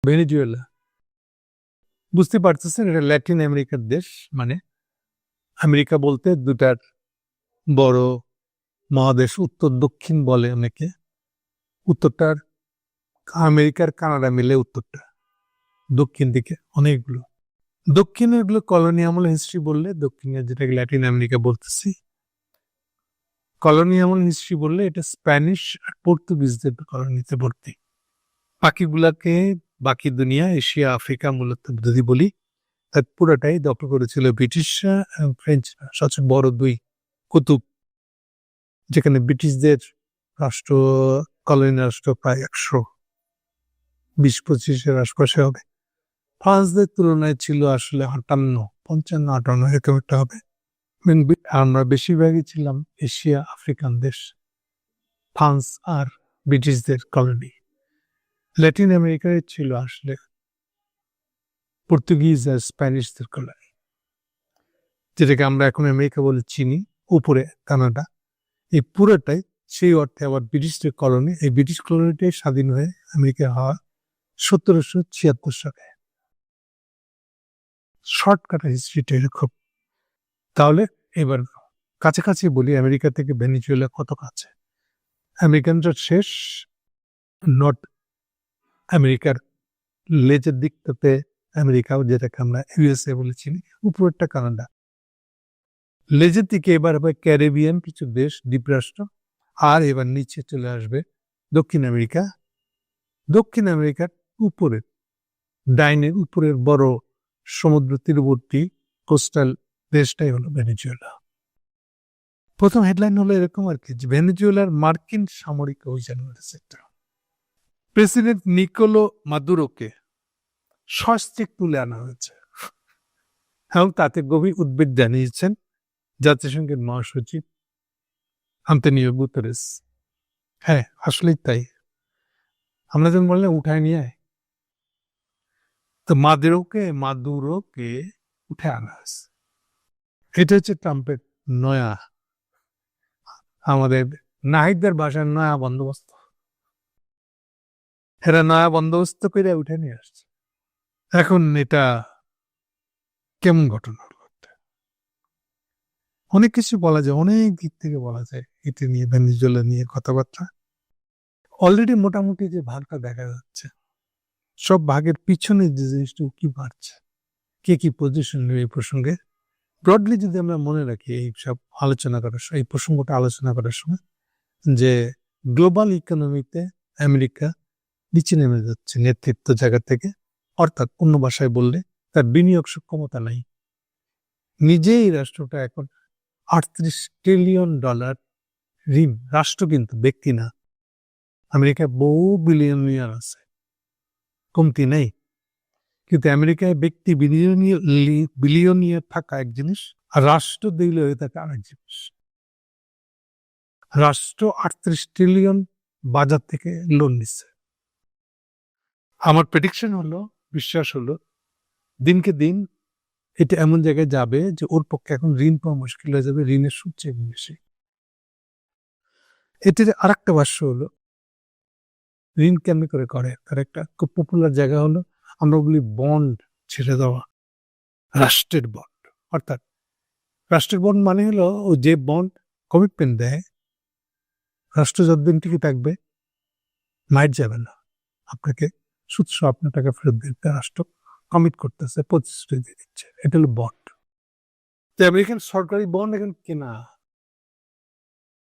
Venezuela, বুঝতে পারতেছেন এটা ল্যাটিন আমেরিকার দেশ। মানে আমেরিকা বলতে দুটার বড় মহাদেশ, উত্তর দক্ষিণ বলে অনেকে। উত্তরটার আমেরিকার কানাডা মিলে উত্তরটা, দক্ষিণ দিকে অনেকগুলো, দক্ষিণে এগুলো কলোনি আমল হিস্ট্রি বললে, দক্ষিণে যেটাকে ল্যাটিন আমেরিকা বলতেছি, কলোনি আমল হিস্ট্রি বললে এটা স্প্যানিশ আর পর্তুগিজদের কলোনিতে ভর্তি। বাকিগুলাকে, বাকি দুনিয়া, এশিয়া আফ্রিকা মূলত যদি বলি, তার পুরোটাই দখল করেছিল ব্রিটিশরা এবং ফ্রেঞ্চরা, সবচেয়ে বড় দুই কুতুব, যেখানে ব্রিটিশদের রাষ্ট্র, কলোনি রাষ্ট্র প্রায় 120-25-এর আশপাশে হবে। ফ্রান্সদের তুলনায় ছিল আসলে 55-58 এরকম একটা হবে। আমরা বেশিরভাগই ছিলাম এশিয়া আফ্রিকান দেশ, ফ্রান্স আর ব্রিটিশদের কলোনি। ল্যাটিন আমেরিকায় ছিল আসলে পর্তুগিজ আর স্প্যানিশদের কলোনি, যেটাকে আমরা এখন আমেরিকা বলে চিনি, উপরে কানাডা। এই পুরোটাই সেই অর্থে আবার ব্রিটিশদের কলোনি। এই ব্রিটিশ কলোনিটাই স্বাধীন হয়ে আমেরিকা হওয়া 1776 সালে। শর্টকাট হিস্ট্রিটা এরকম। তাহলে এবার কাছাকাছি বলি, আমেরিকা থেকে ভেনেজুয়েলা কত কাছে। আমেরিকানরা শেষ নর্থ আমেরিকার লেজের দিকটাতে আমেরিকাও, যেটাকে আমরা ইউএসএ বলে চিনি, উপরেরটা কানাডা। লেজের দিকে এবার হবে ক্যারিবিয়ান কিছু দেশ, দ্বীপরাষ্ট্র, আর এবার নিচে চলে আসবে দক্ষিণ আমেরিকা। দক্ষিণ আমেরিকার উপরের ডাইনের উপরের বড় সমুদ্র তীরবর্তী কোস্টাল দেশটাই হলো ভেনেজুয়েলা। প্রথম হেডলাইন হলো এরকম আর কি, যে ভেনেজুয়েলার মার্কিন সামরিক অভিযান হয়েছে। প্রেসিডেন্ট নিকোলো মাদুরোকে সস্ত্রীক তুলে আনা হয়েছে এবং তাতে গভীর উদ্বেগ জানিয়েছেন জাতিসংঘের মহাসচিব আন্তোনিও গুতেরেস। হ্যাঁ, আসলেই তাই। আমরা যখন বললাম উঠায় নিয়ে আয়, তো মাদুরোকে উঠে আনা হয়েছে। এটা হচ্ছে ট্রাম্পের নয়া, আমাদের নাহিদদের ভাষার নয়া বন্দোবস্ত। এরা নয়া বন্দোবস্ত করে উঠে নিয়ে আসছে। এখন এটা কেমন ঘটনা হলো? অনেক কিছু বলা যায়, অনেক দিক থেকে বলা যায় এটা নিয়ে, ভেনেজুয়েলা নিয়ে কথাবার্তা। অলরেডি মোটামুটি যে ভাগটা দেখা যাচ্ছে, সব ভাগের পিছনে যে জিনিসটা কি বাড়ছে, কে কি পজিশন নেবে এই প্রসঙ্গে, ব্রডলি যদি আমরা মনে রাখি এই সব আলোচনা করার সময়, এই প্রসঙ্গটা আলোচনা করার সময়, যে গ্লোবাল ইকোনমিতে আমেরিকা নিচে নেমে যাচ্ছে নেতৃত্ব জায়গা থেকে। অর্থাৎ অন্য ভাষায় বললে তার বিনিয়োগ সক্ষমতা নাই। নিজেই রাষ্ট্রটা এখন $38 ট্রিলিয়ন ঋণ, রাষ্ট্র কিন্তু, ব্যক্তি না। আমেরিকায় বহু বিলিয়নিয়ার আছে, কমতি নেই। কিন্তু আমেরিকায় ব্যক্তি বিলিয়নিয়ার থাকা এক জিনিস, আর রাষ্ট্র দিলে হয়ে থাকে আরেক জিনিস। রাষ্ট্র 38 ট্রিলিয়ন বাজার থেকে লোন নিচ্ছে। আমার প্রেডিকশন হলো, বিশ্বাস হলো, দিনকে দিন এটা এমন জায়গায় যাবে যে ওর পক্ষে এখন ঋণ পাওয়া মুশকিল হয়ে যাবে, ঋণের সুদ চেয়ে বেশি। এটির আর একটা ভাষ্য হলো, ঋণ কেমনি করে, তার একটা খুব পপুলার জায়গা হলো, আমরা বলি বন্ড ছেড়ে দেওয়া, রাষ্ট্রের বন্ড। অর্থাৎ রাষ্ট্রের বন্ড মানে হলো ও যে বন্ড কমিটমেন্ট দেয়, রাষ্ট্র যতদিন টিকে থাকবে মাইট যাবে না, আপনাকে সুদসহ আপনার টাকা ফেরত দিতে রাষ্ট্র কমিট করতেছে, প্রতিশ্রুতি দিয়ে দিচ্ছে। এটা হলো বন্ড। তো আমেরিকান সরকারি বন্ড এখন কেনা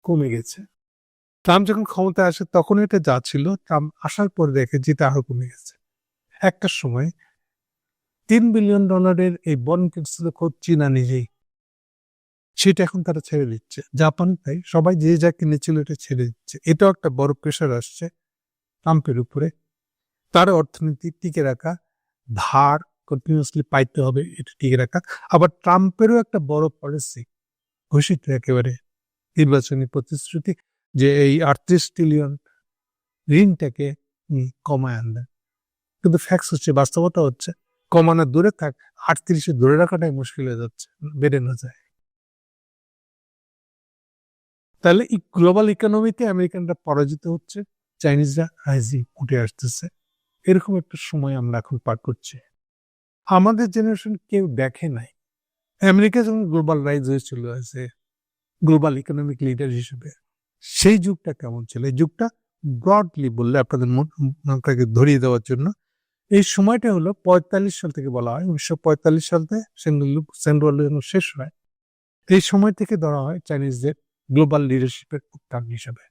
কমে গেছে। ট্রাম্প যখন ক্ষমতায় আসে তখন এটা যা ছিল, ট্রাম্প আসার পরে দেখে যেটা আরো কমে গেছে। একটা সময় $3 বিলিয়ন এই বন্ড কিনছিল খোদ চীনা নিজেই, সেটা এখন তারা ছেড়ে দিচ্ছে। জাপান তাই, সবাই যে যা কিনেছিল এটা ছেড়ে দিচ্ছে। এটাও একটা বড় প্রেশার আসছে ট্রাম্পের উপরে। তার অর্থনীতি টিকে রাখা, ধার কন্টিনিউসলি পাইতে হবে, এটা টিকে রাখা। আবার ট্রাম্পেরও একটা বড় পলিসি ঘোষিত একেবারে নির্বাচনী প্রতিশ্রুতি, যে এই 38 ট্রিলিয়ন ঋণটাকে কমায় আনবে। কিন্তু ফ্যাক্স হচ্ছে, বাস্তবতা হচ্ছে, কমানো দূরে থাক, 38 ধরে রাখাটাই মুশকিল হয়ে যাচ্ছে, বেড়ে না যায়। তাহলে গ্লোবাল ইকোনমিতে আমেরিকানরা পরাজিত হচ্ছে, চাইনিজরা রাইজিং উঠে আসতেছে। এরকম একটা সময় আমরা এখন পার করছি। আমাদের জেনারেশন কেউ দেখে নাই আমেরিকা যখন গ্লোবাল রাইজ হয়েছিল as a global economic leader হিসেবে, সেই যুগটা কেমন ছিল। এই যুগটা ব্রডলি বললে আপনাদের আপনাকে ধরিয়ে দেওয়ার জন্য, এই সময়টা হলো 45 সাল থেকে বলা হয়, 1945 সালতে সেন্ট্রাল শেষ হয়। এই সময় থেকে ধরা হয় চাইনিজদের গ্লোবাল লিডারশিপের উত্থান হিসেবে,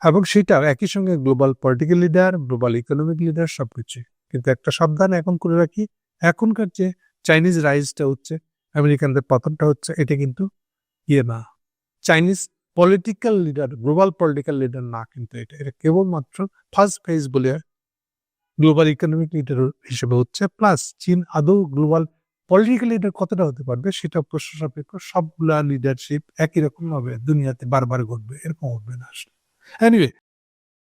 এবং সেটা একই সঙ্গে global political leader, global economic leader সবকিছু। কিন্তু একটা সাবধান এখন করে রাখি, এখনকার যে চাইনিজ রাইজটা হচ্ছে, আমেরিকানদের পতনটা হচ্ছে, এটা কিন্তু না, Chinese political leader, global political leader না, কিন্তু এটা কেবলমাত্র ফার্স্ট ফেজ বলে গ্লোবাল ইকোনমিক লিডার হিসেবে হচ্ছে। প্লাস চীন আদৌ গ্লোবাল পলিটিক্যাল লিডার কতটা হতে পারবে সেটা প্রশ্ন সাপেক্ষ। সবগুলা লিডারশিপ একই রকম ভাবে দুনিয়াতে বারবার ঘটবে এরকম হবে না আসলে। এনিওয়ে,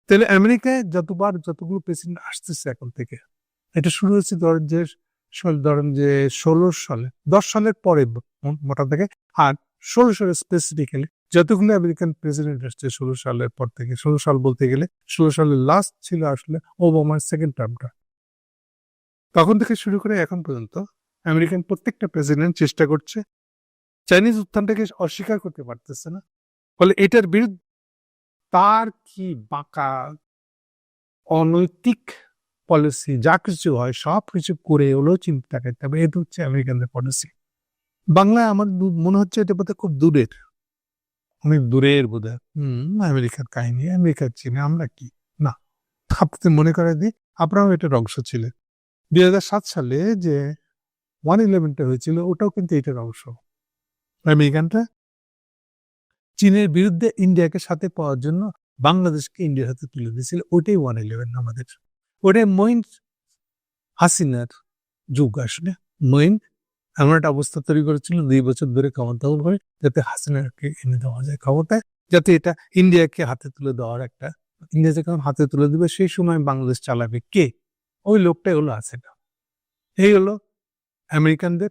তাহলে আমেরিকায় যতগুলো প্রেসিডেন্ট আসতেছে এখন থেকে, এটা শুরু হয়েছে ধরেন যে 16 সালে, 10 সালের পরে মোটা থেকে, আর 16 সালে স্পেসিফিক্যালি যতগুলো আমেরিকান প্রেসিডেন্ট আসছে 16 সালের পর থেকে, 16 সাল বলতে গেলে 16 সালের লাস্ট ছিল আসলে ওবামার সেকেন্ড টার্মটা, তখন থেকে শুরু করে এখন পর্যন্ত আমেরিকান প্রত্যেকটা প্রেসিডেন্ট চেষ্টা করছে, চাইনিজ উত্থানটাকে অস্বীকার করতে পারতেছে না। ফলে এটার বিরুদ্ধে তার কি বাঁকা অনৈতিক পলিসি যা কিছু হয় সব কিছু করে হলেও চিন্তা করতে হবে। এটা হচ্ছে আমেরিকানদের পলিসি। বাংলায় আমার মনে হচ্ছে এটা বোধহয় খুব দূরের, অনেক দূরের বোধহয়। আমেরিকার কাহিনী, আমেরিকার চীনে আমরা কি না। আপনি মনে করে দিই, আপনারাও এটার অংশ ছিলেন। 2007 সালে যে 1/11টা হয়েছিল, ওটাও কিন্তু এটার অংশ। আমেরিকানরা চীনের বিরুদ্ধে ইন্ডিয়াকে সাথে পাওয়ার জন্য বাংলাদেশকে ইন্ডিয়ার হাতে তুলে দিয়েছিল। ওইটাই 1/11 আমাদের। ওটাই মঈন হাসিনার যুগ আসলে। মঈন এমন একটা অবস্থা তৈরি করেছিল 2 বছর ধরে ক্ষমতা দখল করে, যাতে হাসিনাকে এনে দেওয়া যায় ক্ষমতায়, যাতে এটা ইন্ডিয়াকে হাতে তুলে দেওয়ার একটা, ইন্ডিয়া যখন হাতে তুলে দেবে সেই সময় বাংলাদেশ চালাবে কে, ওই লোকটাই হলো হাসিনা। এই হলো আমেরিকানদের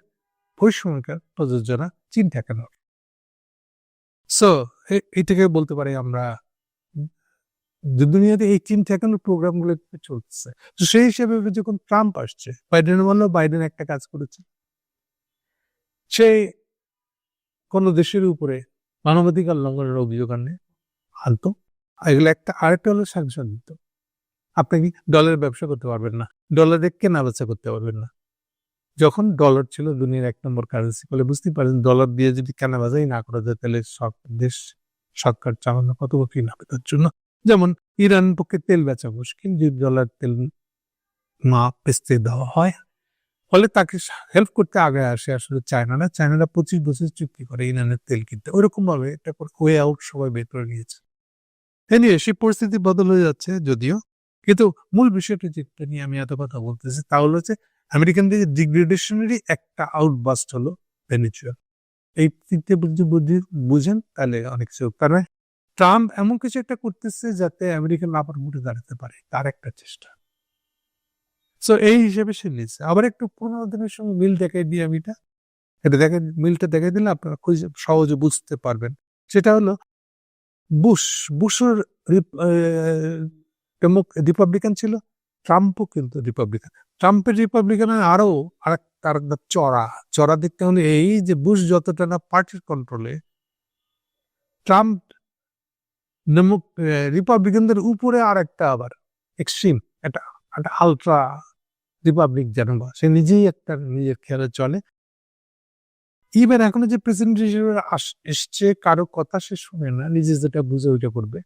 ওই সময়কার প্রযোজনা, চীন ঠেকানোর। সো এইটাকে বলতে পারি আমরা দুনিয়াতে এই চীন ঠেকানোর প্রোগ্রাম গুলো চলছে। তো সেই হিসেবে যখন ট্রাম্প আসছে, বাইডেন একটা কাজ করেছে, সে কোন দেশের উপরে মানবাধিকার লঙ্ঘনের অভিযোগ আনতো, এগুলো একটা। আরেকটা হলো স্যাংশন দিত। আপনি কি ডলারের ব্যবসা করতে পারবেন না, ডলারের কেনা বেচা করতে পারবেন না। যখন ডলার ছিল দুনিয়ার 1 নম্বর কারেন্সি, বলে বুঝতে পারেন ডলার দিয়ে যদি কেনা বেচাই না করা যায়, তাহলে সব দেশ সরকার চালানো কত কঠিন হবে তার জন্য। যেমন ইরান পক্ষে তেল বেচা মুশকিল যদি ডলার তেল না বেচতে দেওয়া হয়। ফলে তাকে হেল্প করতে আগে আসে আসলে চায়নারা 25 বছর চুক্তি করে ইরানের তেল কিনতে। ওইরকম ভাবে এটা ওয়ে আউট সবাই বের করে নিয়েছে। এনিওয়ে, সেই পরিস্থিতি বদল হয়ে যাচ্ছে যদিও, কিন্তু মূল বিষয়টা যেটা নিয়ে আমি এত কথা বলতেছি তা হলো যে আমেরিকানদের ডিগ্রেডেশনেরই একটা আউটবাস্ট হলো ভেনেজুয়েলা। এই তিনটে বুঝেন তাহলে অনেক কিছু। কারণ ট্রাম্প এমন কিছু একটা করতেছে যাতে আমেরিকান আবার উঠে দাঁড়াতে পারে, তার একটা চেষ্টা। সো এই হিসেবে সে নিচ্ছে। আবার একটু পুরোনো দিনের সঙ্গে মিল দেখাই দিই আমি, এটা মিলটা দেখাই দিলে আপনারা খুব সহজে বুঝতে পারবেন। সেটা হলো বুশের রিপাবলিকান ছিল, ট্রাম্পও কিন্তু রিপাবলিকান। ট্রাম্পের রিপাবলিকানের আরো আরেকটা চড়া দেখতে হলে এই যে বুশ যতটা না পার্টির কন্ট্রোলে, ট্রাম্প রিপাবলিকানদের উপরে আর একটা আবার এক্সট্রিম, একটা আলট্রা রিপাবলিক যেন, সে নিজেই একটা নিজের খেয়ালে চলে। ইভেন এখনো যে প্রেসিডেন্ট হিসেবে এসছে, কারো কথা সে শুনে না, নিজে যেটা বুঝে ওইটা করবে।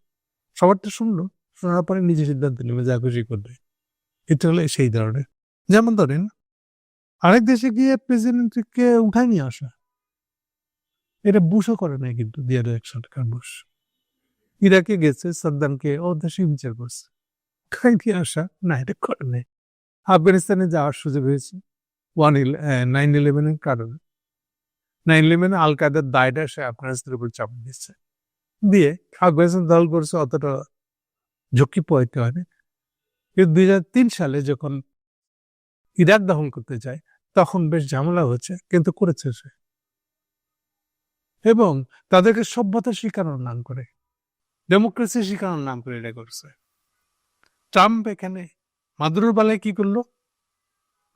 সবারটা শুনলো, শোনার পরে নিজে সিদ্ধান্ত নেবে যা খুশি করবে। এটা হলো সেই ধরনের। যেমন ধরেন আরেক দেশে গিয়ে প্রেসিডেন্টকে উঠায় নিয়ে আসা, এটা বুশও করে নাই কিন্তু দিয়ার সরকার বুশ। ইরাকে গেছে, সাদ্দামকে ও দেশে বিচার করছে, উঠায় নিয়ে আসা না, এটা করে নাই। আফগানিস্তানে যাওয়ার সুযোগ হয়েছে 9/11 কারণে। 9/11 আল কায়দার দায়টা সে আফগানিস্তানের উপর চাপ দিচ্ছে, দিয়ে আফগানিস্তান দল করছে, অতটা ঝুঁকি পোহাইতে হয়নি। কিন্তু 2003 সালে যখন ইরাক দখল করতে যায় তখন বেশ ঝামেলা হচ্ছে, কিন্তু করেছে সে, এবং তাদেরকে সভ্যতা শিখানোর নাম করে, ডেমোক্রেসি শিখানোর নাম করে এটা করছে। ট্রাম্প এখানে মাদুরোর বেলায় কি করলো?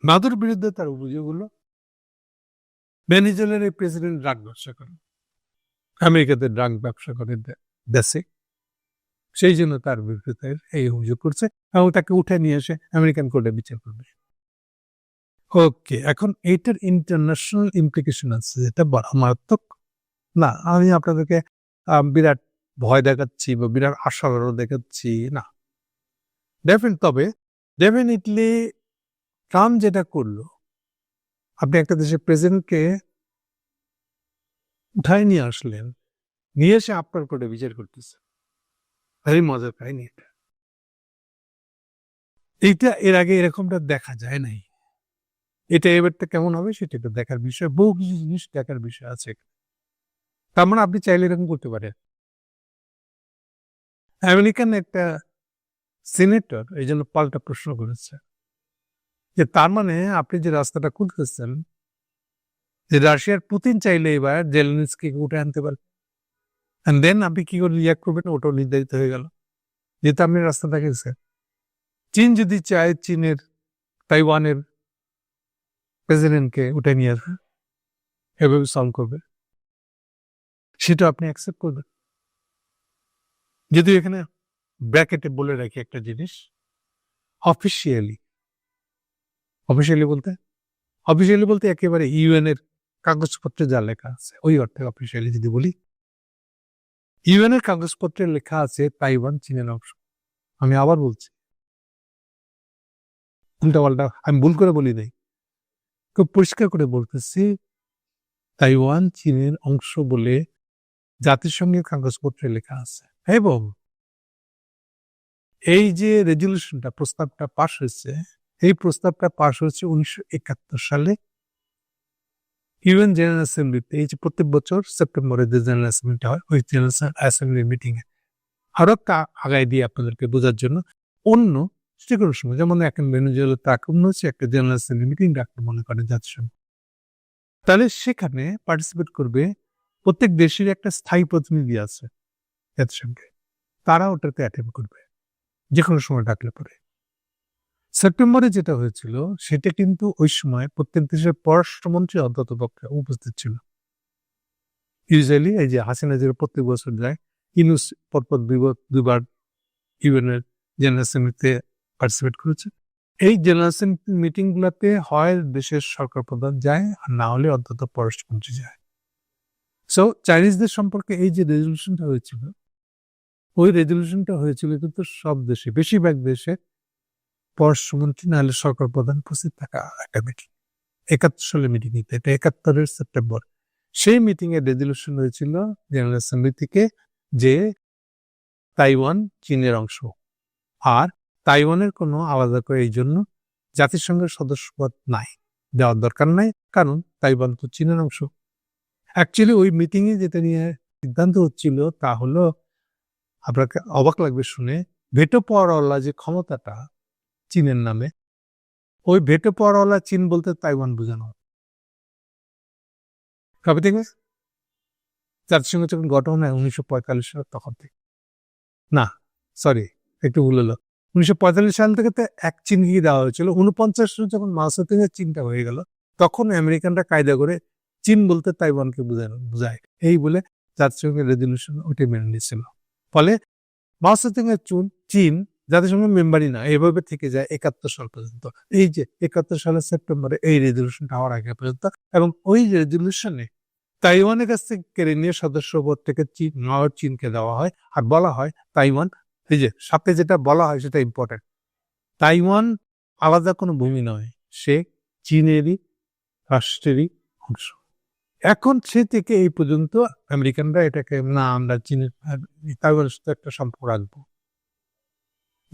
মাদুর বিরুদ্ধে তার অভিযোগ হলো ভেনেজুয়েলার এই প্রেসিডেন্ট ড্রাগ ব্যবসা করে, আমেরিকাতে ড্রাগ ব্যবসা করে দেশে, সেই জন্য তার বিরুদ্ধে এই অভিযোগ করছে এবং তাকে উঠে নিয়ে এসে আমেরিকান কোর্টে বিচার করবে। ওকে, এখন এইটার ইন্টারন্যাশনাল ইমপ্লিকেশন আছে যেটা বড় মারাত্মক না। আমি আপনাদেরকে বিরাট ভয় দেখাচ্ছি বা বিরাট আশাবাদও দেখাচ্ছি না। তবে ডেফিনেটলি ট্রাম্প যেটা করলো, আপনি একটা দেশের প্রেসিডেন্টকে উঠায় নিয়ে আসলেন, নিয়ে এসে আপনার কোর্টে বিচার করতেছে, ভারী মজার কাহিনী এটা। এইটা এর আগে এরকমটা দেখা যায় নাই। এটা এবারটা কেমন হবে সেটা একটু দেখার বিষয়, বহু কিছু জিনিস দেখার বিষয় আছে। তার মানে আপনি চাইলে এরকম করতে পারেন। আমেরিকান একটা সিনেটর এই জন্য পাল্টা প্রশ্ন করেছে যে তার মানে আপনি যে রাস্তাটা খুলতেছেন, যে রাশিয়ার পুতিন চাইলে এবার জেলেনস্কি উঠে আনতে পারে, দেন আপনি কি করে রিয়াক্ট করবেন ওটাও নির্ধারিত হয়ে গেল, যেহেতু আপনি রাস্তাটা গেছেন। চীন যদি চায় চীনের তাইওয়ানের প্রেসিডেন্টকে উঠে নিয়ে আসবে, এভাবে সলভ করবে, সেটা আপনি অ্যাকসেপ্ট করবেন। যদিও এখানে ব্র্যাকেটে বলে রাখি একটা জিনিস, অফিসিয়ালি বলতে একেবারে ইউএন এর কাগজপত্রে যা লেখা আছে ওই অর্থে অফিসিয়ালি যদি বলি, ইউএন এর কাগজপত্রে লেখা আছে তাইওয়ান চীনের অংশ। আমি আবার বলছি, উল্টাপাল্টা আমি ভুল করে বলি নাই, খুব পরিষ্কার করে বলতেছি, তাইওয়ান চীনের অংশ বলে জাতিসংঘের কাগজপত্রে লেখা আছে। এবং এই যে রেজলিউশনটা, প্রস্তাবটা পাশ হয়েছে, এই প্রস্তাবটা পাশ হয়েছে 1971 সালে ইউএন জেনারেল অ্যাসেম্বলিতে। এই যে প্রত্যেক বছর সেপ্টেম্বরে যে জেনারেল অ্যাসেম্বলিটা হয়, ওই জেনারেল অ্যাসেম্বলির মিটিং এ। আরো আগায় দিয়ে আপনাদেরকে বোঝার জন্য, অন্য যে কোনো সময়, যেমন এখন ভেনেজুয়েলাতে আক্রমণ হচ্ছে, একটা জেনারেল অ্যাসেম্বলি মিটিং ডাকতে মনে করেন জাতিসংঘ, তাহলে সেখানে পার্টিসিপেট করবে প্রত্যেক দেশের একটা স্থায়ী প্রতিনিধি আছে জাতিসংঘে, তারা ওটাতে অ্যাটেন্ড করবে যে কোনো সময় ডাকলে পরে। সেপ্টেম্বরে যেটা হয়েছিল সেটা কিন্তু ওই সময় প্রত্যেক দেশের পররাষ্ট্রমন্ত্রী অন্তত পক্ষে উপস্থিত ছিল। ইউজুয়ালি এই যে হাসিনা যে প্রত্যেক বছর যায়, ইউনুস পরপর দুবার ইউএনের জেনারেল অ্যাসেম্বলিতে পার্টিসিপেট করেছে। এই জেনারেল অ্যাসেম্বলি মিটিং গুলাতে হয় দেশের সরকার প্রধান যায়, আর না হলে অন্তত পররাষ্ট্রমন্ত্রী যায়। সো চাইনিজদের সম্পর্কে এই যে রেজলিউশনটা হয়েছিল, ওই রেজলিউশনটা হয়েছিল কিন্তু সব দেশে, বেশিরভাগ দেশে পররাষ্ট্রমন্ত্রী না হলে সরকার প্রধান উপস্থিত থাকা একটা মিটিং। 71 সালে মিটিং, এটা 71 সেপ্টেম্বর। সেই মিটিং এর রেজলিউশন হয়েছিল জেনারেল অ্যাসেম্বলি থেকে যে তাইওয়ান চীনের অংশ, আর তাইওয়ানের কোনো আলাদা করে এই জন্য জাতিসংঘের সদস্যপদ নাই, দেওয়ার দরকার নাই, কারণ তাইওয়ান তো চীনের অংশ। অ্যাকচুয়ালি ওই মিটিং এ যেটা নিয়ে সিদ্ধান্ত হচ্ছিল তা হলো, আপনাকে অবাক লাগবে শুনে, ভেটো পাওয়ারওয়ালা যে ক্ষমতাটা চীনের নামে, ওই ভেটো পাওয়ারওয়ালা চীন বলতে তাইওয়ান বোঝানো হয়। কবে থেকে? জাতিসংঘ যখন গঠন হয় 1945 সাল, তখন থেকে। না, সরি, একটু ভুল হলো, 1945 সাল থেকে তো এক চীনকে দেওয়া হয়েছিল। 49 সালে যখন মাও সেতুং এর চীনটা হয়ে গেল, তখন আমেরিকানরা কায়দা করে চীন বলতে তাইওয়ানকে বোঝায়, এই বলে জাতিসংঘের রেজলিউশন ওইটাই মেনে নিয়েছিল। ফলে মাও সেতুং এর চীন জাতিসংঘের মেম্বারই না, এইভাবে থেকে যায় 71 সাল পর্যন্ত। এই যে 71 সালের সেপ্টেম্বরে এই রেজলিউশনটা হওয়ার আগে পর্যন্ত, এবং ওই রেজলিউশনে তাইওয়ানের কাছ থেকে কেড়ে নিয়ে সদস্যপদ থেকে চীনকে দেওয়া হয়, আর বলা হয় তাইওয়ান, এই যে সাথে যেটা বলা হয় সেটা ইম্পর্টেন্ট, তাইওয়ান আলাদা কোনো ভূমি নয়, সে চীনেরই রাষ্ট্রেরই অংশ। এখন সে থেকে এই পর্যন্ত আমেরিকানরা এটাকে, না আমরা চীনের তাইওয়ানের সাথে একটা সম্পর্ক রাখবো,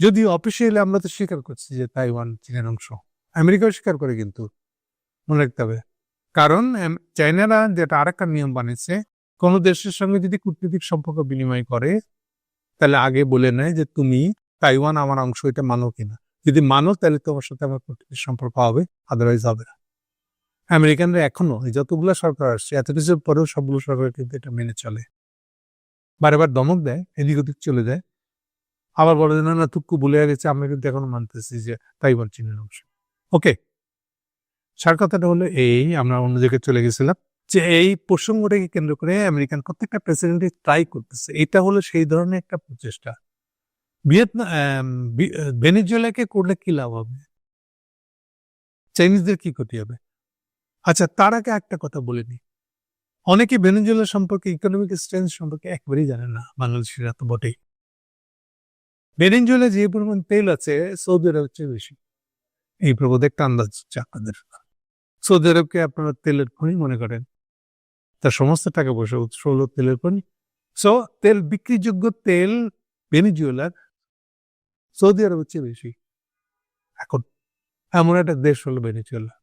যদিও অফিসিয়ালি আমরা তো স্বীকার করছি যে তাইওয়ান চীনের অংশ, আমেরিকাও স্বীকার করে, কিন্তু মনে রাখতে হবে, কারণ চাইনারা যেটা আরেকটা নিয়ম বানিয়েছে, কোন দেশের সঙ্গে যদি কূটনৈতিক সম্পর্ক বিনিময় করে তাহলে আগে বলে নেয় যে তুমি তাইওয়ান আমার অংশ, এটা মানো কিনা, যদি মানো তাহলে তোমার সাথে আমার কূটনৈতিক সম্পর্ক হবে, আদারওয়াইজ হবে না। আমেরিকানরা এখনো যতগুলো সরকার আসছে, এত কিছুর পরেও সবগুলো সরকার কিন্তু এটা মেনে চলে, বারবার দমক দেয়, এদিক ওদিক চলে যায়, আবার বলে যে না তুক্কু ভুলে গেছে, আমরা কিন্তু এখনো মানতেছি যে তাইওয়ান চীনের অংশ। ওকে, সার কথাটা হলো এই, আমরা অন্য জায়গায় চলে গেছিলাম যে এই প্রসঙ্গটাকে কেন্দ্র করে আমেরিকান প্রত্যেকটা প্রেসিডেন্টই ট্রাই করতেছে। এটা হলো সেই ধরনের একটা প্রচেষ্টা। ভেনেজুয়েলাকে করলে কি লাভ হবে, চাইনিজদের কি ক্ষতি হবে? আচ্ছা, তার আগে একটা কথা বলিনি, অনেকে ভেনেজুয়েলা সম্পর্কে, ইকোনমিক স্ট্রেংথ সম্পর্কে একেবারেই জানে না, বাংলাদেশিরা তো বটেই। ভেনেজুয়েলা যে পরিমাণ তেল আছে সৌদি আরবের চেয়ে বেশি, এই প্রবোধ একটা আন্দাজ হচ্ছে আপনাদের। সৌদি আরবকে আপনারা তেলের খনি মনে করেন, তার সমস্ত টাকা পয়সা উৎস হলো তেলের খনি। সো তেল, বিক্রিযোগ্য তেল ভেনেজুয়েলার সৌদি আরবের চেয়ে বেশি এখন, এমন একটা দেশ হলো ভেনেজুয়েলা।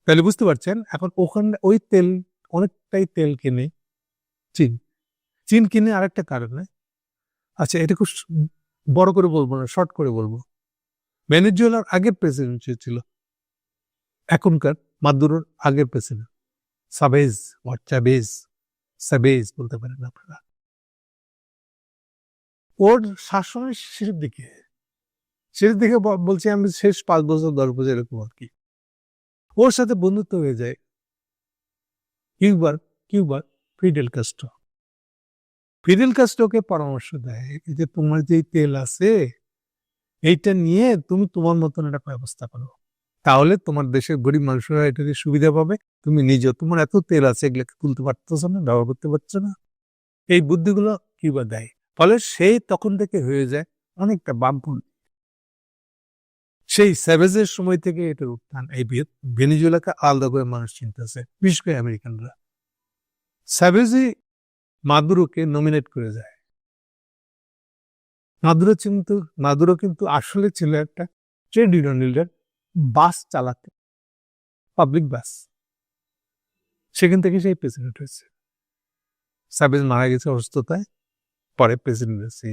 তাহলে বুঝতে পারছেন এখন ওখানে ওই তেল, অনেকটাই তেল কিনে চীন। চীন কিনে আরেকটা কারণে, আচ্ছা এটা খুব বড় করে বলবো না, শর্ট করে বলবো। ভেনেজুয়েলার আগের প্রেসিডেন্ট ছিল, এখনকার মাদুরোর আগের প্রেসিডেন্ট সাবেজ, সাবেজ বলতে পারেন আপনারা। ওর শাসনের শেষের দিকে বলছি আমি, শেষ 5 বছর 10 বছর এরকম আর কি, ওর সাথে বন্ধুত্ব হয়ে যায় কিউবার ফিডেল কাস্ট্রো। ফিডেল কাস্ট্রোকে পরামর্শ দেয় যে তোমার যে তেল আছে এইটা নিয়ে তুমি তোমার মতন একটা ব্যবস্থা করো, তাহলে তোমার দেশের গরিব মানুষরা এটাতে সুবিধা পাবে। তুমি নিজে, তোমার এত তেল আছে, এগুলোকে তুলতে পারতেছো না, ব্যবহার করতে পারছো না, এই বুদ্ধিগুলো কিউবা দেয়। ফলে সেই তখন থেকে হয়ে যায় অনেকটা বামপন্থী। সেই স্যাভেজের সময় থেকে এটার উত্থান। এই ভেনেজুয়েলাকে আলাদা করে মানুষ চিনতেছে, বিশেষ করে আমেরিকানরা। স্যাভেজই মাদুরোকে নমিনেট করে যায়। মাদুরো কিন্তু আসলে ছিল একটা ট্রেড ইউনিয়ন লিডার, বাস চালাতে, পাবলিক বাস। সেখান থেকে সেই প্রেসিডেন্ট হয়েছে। স্যাভেজ মারা গেছে অসুস্থতায়, পরে প্রেসিডেন্ট হয়েছে।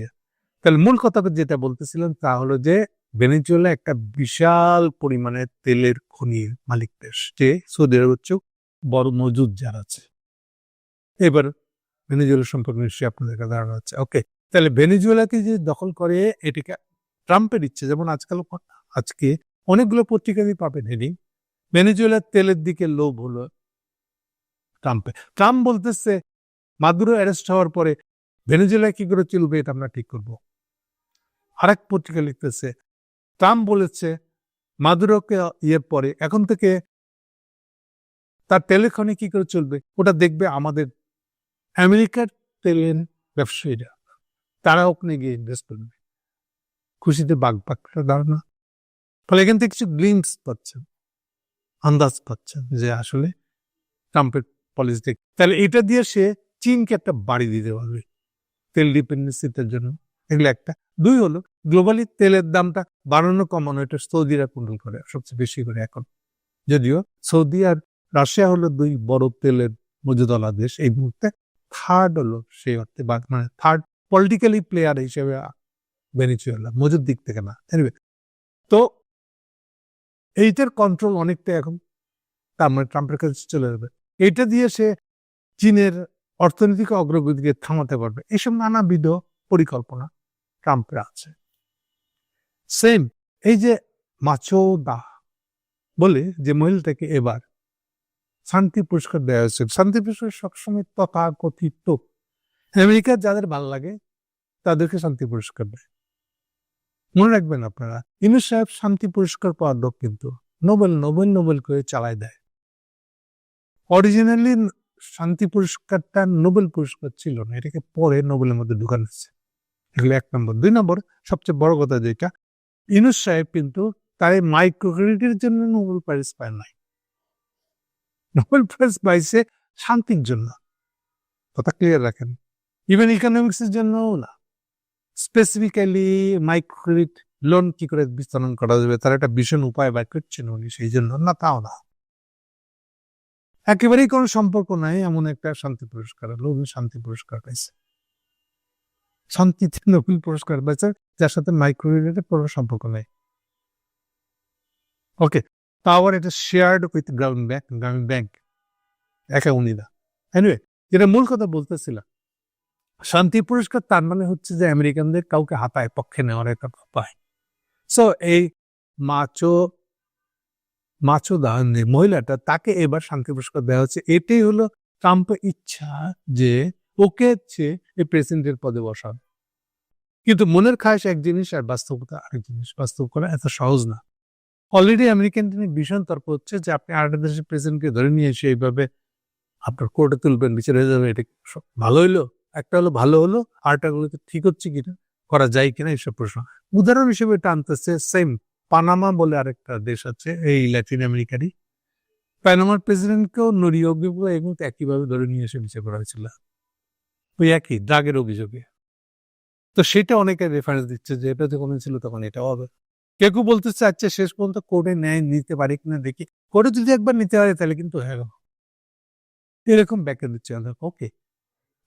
তাহলে মূল কথা যেটা বলতেছিলাম তা হলো যে ভেনেজুয়েলা একটা বিশাল পরিমাণে তেলের খনির মালিক দেশ, যে সৌদি আরবের চেয়েও বড় মজুদ যার আছে। এবার ভেনেজুয়েলা সম্পর্কে নিশ্চয়ই আপনাদের ধারণা হচ্ছে। ওকে, তাহলে ভেনেজুয়েলাকে যে দখল করে, এটাকে ট্রাম্পের ইচ্ছে। যেমন আজকে অনেকগুলো পত্রিকাতেই পাবেন হেডিং, ভেনেজুয়েলার তেলের দিকে লোভ হলো ট্রাম্প বলতেছে মাদুরো অ্যারেস্ট হওয়ার পরে ভেনেজুয়েলা কি করে চলবে এটা আমরা ঠিক করব। আরেক পত্রিকা লিখতেছে ট্রাম্প বলেছে মাদুরোকে পরে এখন থেকে তার তেলের খনি কি করে চলবে ওটা দেখবে আমাদের আমেরিকার তেলের ব্যবসায়ীরা, তারা ওখানে গিয়ে ইনভেস্ট করবে। খুশিতে বাগপাকটা ধারণা। ফলে এখান থেকে কিছু গ্লিম্পস পাচ্ছেন, আন্দাজ পাচ্ছেন যে আসলে ট্রাম্পের পলিসি। তাহলে এটা দিয়ে সে চীনকে একটা বাড়ি দিতে পারবে তেল ডিপেন্ডেন্সিটার জন্য। এগুলো একটা। 2 হলো গ্লোবালি তেলের দামটা বাড়ানো কমানো, এটা সৌদিরা কন্ট্রোল করে সবচেয়ে বেশি করে এখন। যদিও সৌদি আর রাশিয়া হলো 2 বড় তেলের মজুদওয়ালা দেশ এই মুহূর্তে। থার্ড হলো সেই অর্থে, মানে থার্ড পলিটিক্যালি প্লেয়ার হিসেবে ভেনেজুয়েলা, মজুদ দিক থেকে না। এনিওয়ে, তো এইটার কন্ট্রোল অনেকটা এখন তার মানে ট্রাম্পের কাছে চলে যাবে। এটা দিয়ে সে চীনের অর্থনৈতিক অগ্রগতিকে থামাতে পারবে। এইসব নানাবিধ পরিকল্পনা ট্রাম্পের আছে। সেম এই যে মাচোদা বলে যে মহিলাটাকে এবার শান্তি পুরস্কার দেওয়া হয়েছে। শান্তি পুরস্কার সবসময় তথাকথিত আমেরিকার যাদের ভালো লাগে তাদেরকে শান্তি পুরস্কার দেয়। মনে রাখবেন আপনারা, ইউনূস সাহেব শান্তি পুরস্কার পাওয়ার লোক কিন্তু নোবেল করে চালায় দেয়। অরিজিনালি শান্তি পুরস্কারটা নোবেল পুরস্কার ছিল না, এটাকে পরে নোবেলের মধ্যে ঢুকানো হয়েছে। এগুলো 1 নম্বর। 2 নম্বর, সবচেয়ে বড় কথা যেটা, ইউনূস সাহেব কিন্তু তার মাইক্রো ক্রেডিটের জন্য নোবেল প্রাইজ পায় নাই, নোবেল প্রাইজ পাইছে শান্তির জন্য। কথা ক্লিয়ার রাখেন। ইভেন ইকোনমিক্স এর জন্যও না, স্পেসিফিক্যালি মাইক্রো ক্রেডিট লোন কি করে বিস্তারণ করা যাবে তার একটা ভীষণ উপায় বের করছেন উনি, সেই জন্য না, তাও না, একেবারেই কোনো সম্পর্ক নাই এমন একটা শান্তি পুরস্কার হলো উনি শান্তি পুরস্কার পাইছে। শান্তিতে নোবেল পুরস্কার পাইছে যার সাথে মাইক্রো ক্রেডিটের কোনো সম্পর্ক নেই। ওকে, তাও এটা শেয়ার্ড উইথ গ্রামীণ ব্যাংক, একা উনি না। এনিওয়ে, যেটা মূল কথা বলতেছিলাম, শান্তি পুরস্কার তার মানে হচ্ছে যে আমেরিকানদের কাউকে হাতায় পক্ষে নেওয়ার একটা উপায়। সো এই মাচো মাচো দান যে মহিলাটা তাকে এবার শান্তি পুরস্কার দেওয়া হচ্ছে। এটাই হলো ট্রাম্পের ইচ্ছা যে ওকে হচ্ছে এই প্রেসিডেন্টের পদে বসানো। কিন্তু মনের খায়েশ এক জিনিস আর বাস্তবতা আরেক জিনিস। বাস্তব করা এত সহজ না। অলরেডি আমেরিকান ভীষণ তর্ক হচ্ছে যে আপনি আরেকটা দেশের প্রেসিডেন্টকে ধরে নিয়ে এসে এইভাবে আপনার কোর্টে তুলবেন, বিচার হয়ে যাবে, এটা ভালো হইলো? একটা হলো ভালো হলো, আরেকটা গুলো ঠিক হচ্ছে কিনা, করা যায় কিনা, এইসব প্রশ্ন। উদাহরণ হিসেবে এটা আনতেছে সেম পানামা বলে আরেকটা দেশ আছে এই ল্যাটিন আমেরিকারই। পানামার প্রেসিডেন্টকেও নরিয়োগো এবং একইভাবে ধরে নিয়ে এসে বিচার করা হয়েছিল ওই একই ড্রাগের অভিযোগে। তো সেটা অনেকে রেফারেন্স দিচ্ছে যে এটা যখন ছিল তখন এটাও হবে। কেউ কেউ বলতে চাচ্ছে শেষ পর্যন্ত কোর্টে ন্যায় নিতে পারে কিনা দেখি। কোর্টে যদি একবার নিতে পারে তাহলে কিন্তু হয়ে গেল। এরকম ব্যাখ্যা দিচ্ছে ওকে।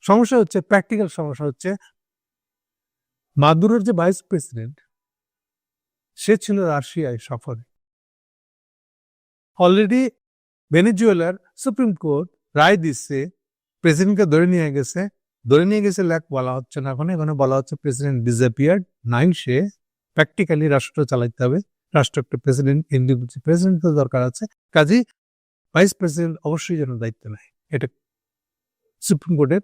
সমস্যা হচ্ছে, প্র্যাকটিক্যাল সমস্যা হচ্ছে, মাদুরোর যে ভাইস প্রেসিডেন্ট সে ছিল রাশিয়ায় সফরে। অলরেডি ভেনেজুয়েলার সুপ্রিম কোর্ট রায় দিচ্ছে প্রেসিডেন্টকে ধরে নিয়ে গেছে বলা হচ্ছে না, এখানে বলা হচ্ছে প্রেসিডেন্ট ডিসঅ্যাপিয়ার্ড নাই, সে প্র্যাকটিক্যালি রাষ্ট্র চালাইতে হবে, রাষ্ট্র একটা প্রেসিডেন্ট তো দরকার আছে, কাজেই ভাইস প্রেসিডেন্ট অবশ্যই যেন দায়িত্ব নেয়। এটা সুপ্রিম কোর্টের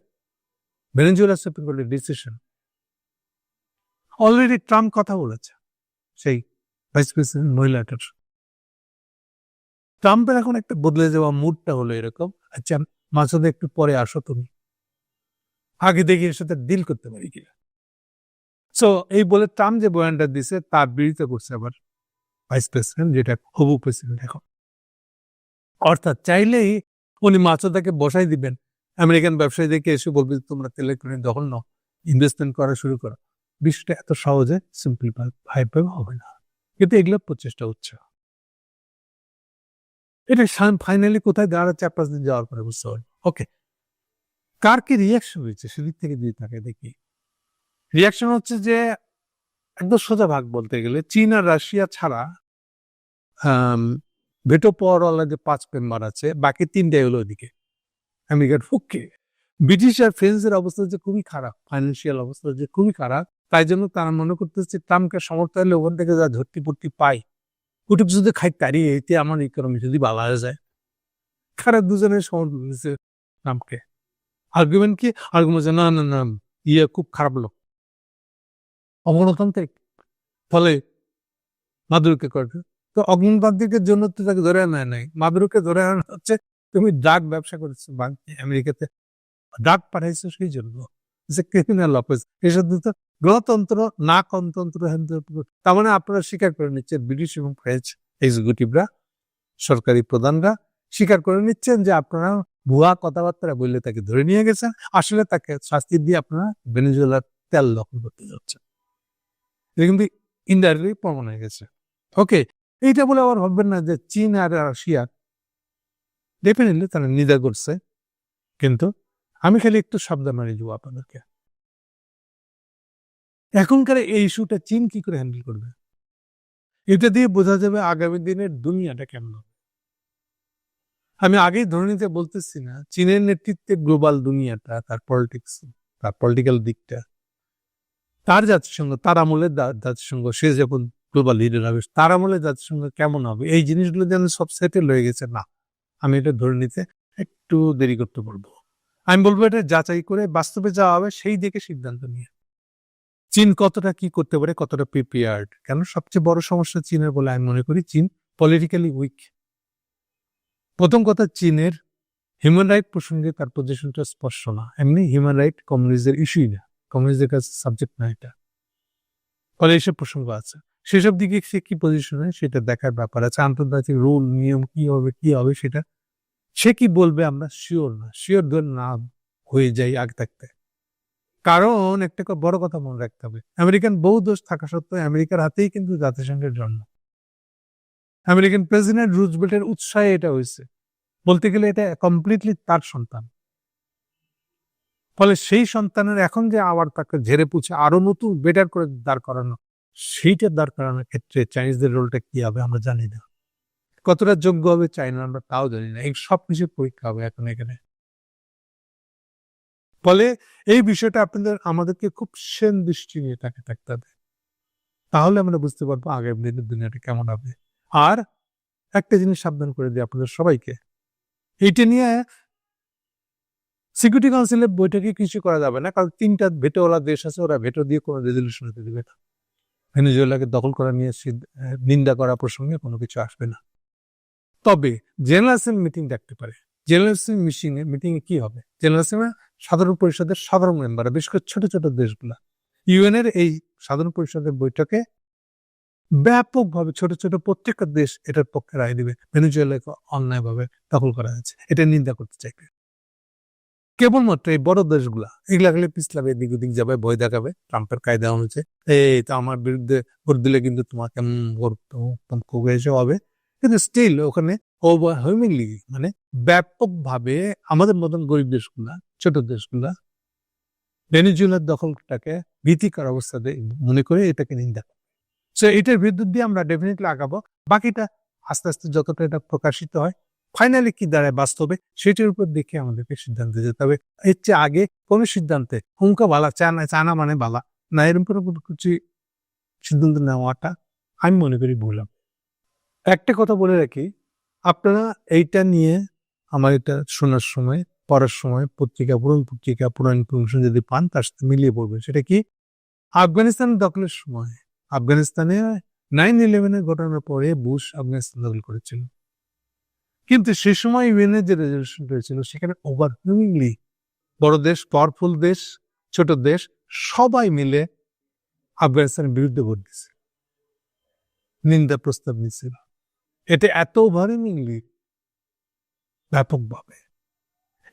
ভেনেজুয়েলার সুপ্রিম কোর্টের ডিসিশন। অলরেডি ট্রাম্প কথা বলেছে সেই ভাইস প্রেসিডেন্ট মহিলাটার। ট্রাম্পের এখন একটা বদলে যাওয়া মুডটা হলো এরকম, আচ্ছা মাঝে একটু পরে আসো তুমি, আগে দেখি এর সাথে ডিল করতে পারি কিনা। সো এই বলে ট্রাম্প যে বয়ানটা দিছে তার বিরোধিতা করছে আবার ভাইস প্রেসিডেন্ট, যেটা হবু প্রেসিডেন্ট এখন। অর্থাৎ চাইলেই উনি মাছদাকে বসাই দিবেন, আমেরিকান ব্যবসায়ীদেরকে এসে বলবে তোমরা তেলের খনি দখল নাও, ইনভেস্টমেন্ট করা শুরু করো। বিষয়টা এত সহজে সিম্পল ভাবে হবে না, কিন্তু এগুলো প্রচেষ্টা হচ্ছে। এটা ফাইনালি কোথায় দাঁড়াচ্ছে 5 দিন যাওয়ার পরে বুঝতে পারি। ওকে, কার কি রিয়াকশন হয়েছে সেদিক থেকে যদি তাকে দেখি, রিয়াকশন হচ্ছে যে একদম সোজা ভাগ বলতে গেলে চীন আর রাশিয়া ছাড়া ভেটো পাওয়ারওয়ালা যে 5 মেম্বার আছে, বাকি 3টাই হলো ওদিকে আমেরিকার পক্ষে। ব্রিটিশ আর ফ্রেঞ্চের অবস্থা যে খুবই খারাপ, ফাইন্যান্সিয়াল অবস্থা যে খুবই খারাপ, তাই জন্য তারা মনে করতেছে ট্রাম্পকে সমর্থন হলে ওখান থেকে যা ঝট্টি পট্টি পাই ওটুকু যদি খাই তারি, এতে আমার ইকোনমি যদি ভালো হয়ে যায়। খারাপ দুজনের সমর্থন দিচ্ছে ট্রাম্পকে। আর্গুমেন্ট কি? আর্গুমেন্ট না না না খুব খারাপ লোক, অগণতান্ত্রিক, ফলে মাদুরোকে করে। তো অগণতান্ত্রিকের জন্য তো তাকে ধরে আনা নাই, মাদুরোকে ধরে আনা হচ্ছে তুমি ড্রাগ ব্যবসা করেছো আমেরিকাতে, ড্রাগ পাঠাইছো সেই জন্য, ক্রিমিনাল অফেন্স। এসব তো গণতন্ত্র না গণতন্ত্র, তার মানে আপনারা স্বীকার করে নিচ্ছেন, ব্রিটিশ এবং ফ্রেঞ্চ এক্সিকিউটিভরা, সরকারি প্রধানরা স্বীকার করে নিচ্ছেন যে আপনারা ভুয়া কথাবার্তা বললে তাকে ধরে নিয়ে গেছেন, আসলে তাকে শাস্তি দিয়ে আপনারা ভেনেজুয়েলার তেল দখল করতে যাচ্ছেন। এটা কিন্তু ইনডাইরেক্টলি প্রমাণ হয়ে গেছে। ওকে, এইটা বলে আবার ভাববেন না যে চীন আর রাশিয়া ডেফিনেটলি তারা নিন্দা করছে, কিন্তু আমি খালি একটু সাবধান মানি দিব আপনাদেরকে। এখনকার এই ইস্যুটা চীন কি করে হ্যান্ডেল করবে, এটা দিয়ে বোঝা যাবে আগামী দিনের দুনিয়াটা কেমন। আমি আগেই ধরে নিতে বলতেছি না চীনের নেতৃত্বে গ্লোবাল দুনিয়াটা, তার পলিটিক্স, তার পলিটিক্যাল দিকটা, তার জাতিসংঘ, তার আমলের জাতিসংঘ, সে যখন গ্লোবাল লিডার হবে তার আমলের জাতিসংঘ কেমন হবে, এই জিনিসগুলো যেন সব সেটেল হয়ে গেছে না, আমি এটা ধরে নিতে একটু দেরি করতে পারবো। আমি বলবো এটা যাচাই করে বাস্তবে যাওয়া হবে, সেই দিকে সিদ্ধান্ত নিয়ে চীন কতটা কি করতে পারে, কতটা প্রিপেয়ার্ড। কেন সবচেয়ে বড় সমস্যা চীনের বলে আমি মনে করি চীন পলিটিক্যালি উইক। প্রথম কথা, চীনের হিউম্যান রাইট প্রসঙ্গে তার পজিশনটা স্পষ্ট না, এমনি হিউম্যান রাইট কমিউনিস্টদের ইস্যুই না, কমিউনিস্টদের কাছে সাবজেক্ট না এটা, ফলে এইসব প্রসঙ্গ আছে। সেসব দিকে সে কি পজিশনে সেটা দেখার ব্যাপার আছে, আন্তর্জাতিক রুল নিয়ম কি হবে সেটা সে কি বলবে আমরা শিওর না, শিওর ধরে না হয়ে যাই আগে থাকতে। কারণ একটা বড় কথা মনে রাখতে হবে, আমেরিকান বহু দোষ থাকা সত্ত্বেও আমেরিকার হাতেই কিন্তু জাতিসংঘের জন্ম। আমেরিকান প্রেসিডেন্ট রুজভেল্টের উৎসাহে এটা হয়েছে, বলতে গেলে এটা কমপ্লিটলি তার সন্তান। ফলে সেই সন্তানের এখন যে আবার তাকে ঝেড়ে পুছে আরো নতুন বেটার করে দাঁড় করানো, সেইটা দাঁড় করানোর ক্ষেত্রে চাইনিজদের রোলটা কি হবে আমরা জানি না, কতটা যোগ্য হবে চাইনা আমরা তাও জানি না। এই সবকিছু পরীক্ষা হবে এখন এখানে। ফলে এই বিষয়টা আমাদেরকে খুব সেন দৃষ্টি নিয়ে থাকতে হবে, তাহলে আমরা বুঝতে পারবো আগামী দিনের দুনিয়াটা কেমন হবে। আর একটা জিনিস সাবধান করে দিই আপনাদের সবাইকে, এইটা নিয়ে সিকিউরিটি কাউন্সিলের বৈঠকে কিছু করা যাবে না, কারণ 3টা ভেটোওয়ালা দেশ আছে, ওরা ভেটো দিয়ে কোনো রেজলিউশন হতে দেবে না। ভেনেজুয়েলাকে দখল করা নিয়ে নিন্দা করা প্রসঙ্গে কোনো কিছু আসবে না। তবে জেনারেল অ্যাসেম্বলি মিটিং ডাকতে পারে। জেনারেল অ্যাসেম্বলি মিটিং এ কি হবে? জেনারেল অ্যাসেম্বলি সাধারণ পরিষদের সাধারণ মেম্বার, বিশেষ করে ছোট ছোট দেশগুলা ইউএন এর এই সাধারণ পরিষদের বৈঠকে ব্যাপকভাবে ছোট ছোট প্রত্যেকটা দেশ এটার পক্ষে রায় দিবে ভেনেজুয়েলাকে অন্যায়ভাবে দখল করা হয়েছে, এটা নিন্দা করতে চাইবে। কেবলমাত্র এই বড় দেশগুলা এগুলা গেলে পিছলাবে, এদিক ওদিক যাবে, ভয় দেখাবে ট্রাম্পের কায়দা অনুযায়ী, এই তো আমার বিরুদ্ধে ভোট দিলে কিন্তু তোমাকে এসে হবে। কিন্তু স্টিল ওখানে ওভারওয়েলমিংলি মানে ব্যাপকভাবে আমাদের মতন গরিব দেশগুলা, ছোট দেশগুলা ভেনেজুয়েলার দখলটাকে ভীতিকর অবস্থাতে মনে করে এটাকে নিন্দা। সো এটার বিরুদ্ধে দিয়ে আমরা ডেফিনেটলি আগাবো। বাকিটা আস্তে আস্তে যতটা এটা প্রকাশিত হয়, ফাইনালি কি দাঁড়ায় বাস্তবে, সেটার উপর দেখে আমাদেরকে সিদ্ধান্ত যেতে হবে। এর চেয়ে আগে কোন সিদ্ধান্তে হুমকা বালা চানা মানে বালা না, এরকম কোনো কিছু সিদ্ধান্ত নেওয়াটা আমি মনে করি ভুলাম। একটা কথা বলে রাখি, আপনারা এইটা নিয়ে আমার এটা শোনার সময়, পড়ার সময় পুরান পত্রিকা, পুরান ইনফরমেশন যদি পান তার সাথে মিলিয়ে পড়বেন। সেটা কি, আফগানিস্তান দখলের সময়, আফগানিস্তানে 9/11 ঘটনার পরে বুশ আফগানিস্তান দখল করেছিল, কিন্তু সে সময় ইউএনএর যে রেজলিউশন হয়েছিল সেখানে ওভারওয়েলমিংলি বড় দেশ, পাওয়ারফুল দেশ, ছোট দেশ সবাই মিলে আফগানিস্তানের বিরুদ্ধে ভোট দিয়েছে, নিন্দা প্রস্তাব নিয়েছিল। এটা এত ওভারওয়েলমিংলি ব্যাপকভাবে,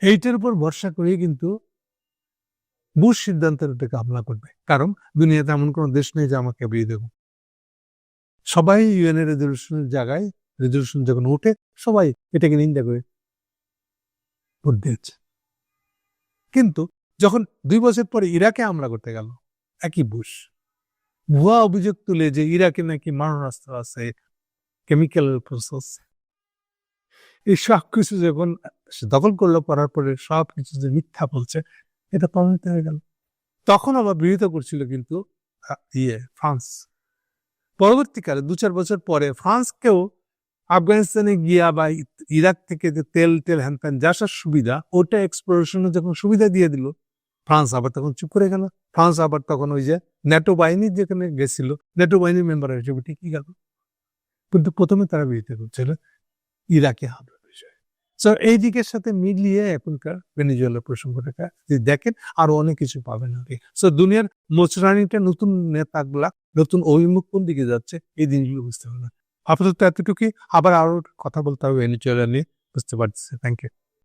এইটার উপর ভরসা করে কিন্তু বুশ সিদ্ধান্তের এটাকে হামলা করবে, কারণ দুনিয়াতে এমন কোন দেশ নেই যে আমাকে বিরোধী দেব। সবাই ইউএনএর রেজলিউশনের জায়গায়, রেজলিউশন যখন উঠে সবাই এটাকে নিন্দা করে ভোট দিয়েছে। কিন্তু যখন 2 বছর পরে ইরাকে হামলা করতে গেল একই বুশ, ভুয়া অভিযোগ তুলে যে ইরাকে নাকি মারণাস্ত্র আছে, কেমিক্যাল প্রসেস, এই সব কিছু যখন দখল করলো, করার পরে সব কিছু যে মিথ্যা বলছে এটা প্রমাণিত হয়ে গেল। তখন আবার বিরোধিতা করছিল কিন্তু ফ্রান্স। পরবর্তীকালে 2-4 বছর পরে ফ্রান্সকেও আফগানিস্তানে গিয়া বা ইরাক থেকে যে তেল হ্যান যা সব সুবিধা, ওটা এক্সপ্লোরেশনে যখন সুবিধা দিয়ে দিল, ফ্রান্স আবার তখন চুপ করে গেল। ফ্রান্স আবার তখন ওই যে ন্যাটো বাহিনী যেখানে গেছিল, ন্যাটো বাহিনীর মেম্বার হিসেবে ঠিকই গেল, কিন্তু প্রথমে তারা বিরোধিতা করছিল ইরাকে হামলার বিষয়ে। সো এই দিকের সাথে মিলিয়ে এখনকার ভেনেজুয়েলার প্রসঙ্গটাকে যদি দেখেন আরো অনেক কিছু পাবেন আর কি। সো দুনিয়ার মোচরানিটা, নতুন নেতাগুলা, নতুন অভিমুখ কোন দিকে যাচ্ছে, এই জিনিসগুলো বুঝতে হবে না। আপাতত এতটুকুই, আবার আরো কথা বলতে হবে ভেনেজুয়েলা নিয়ে, বুঝতে পারছি। Thank you.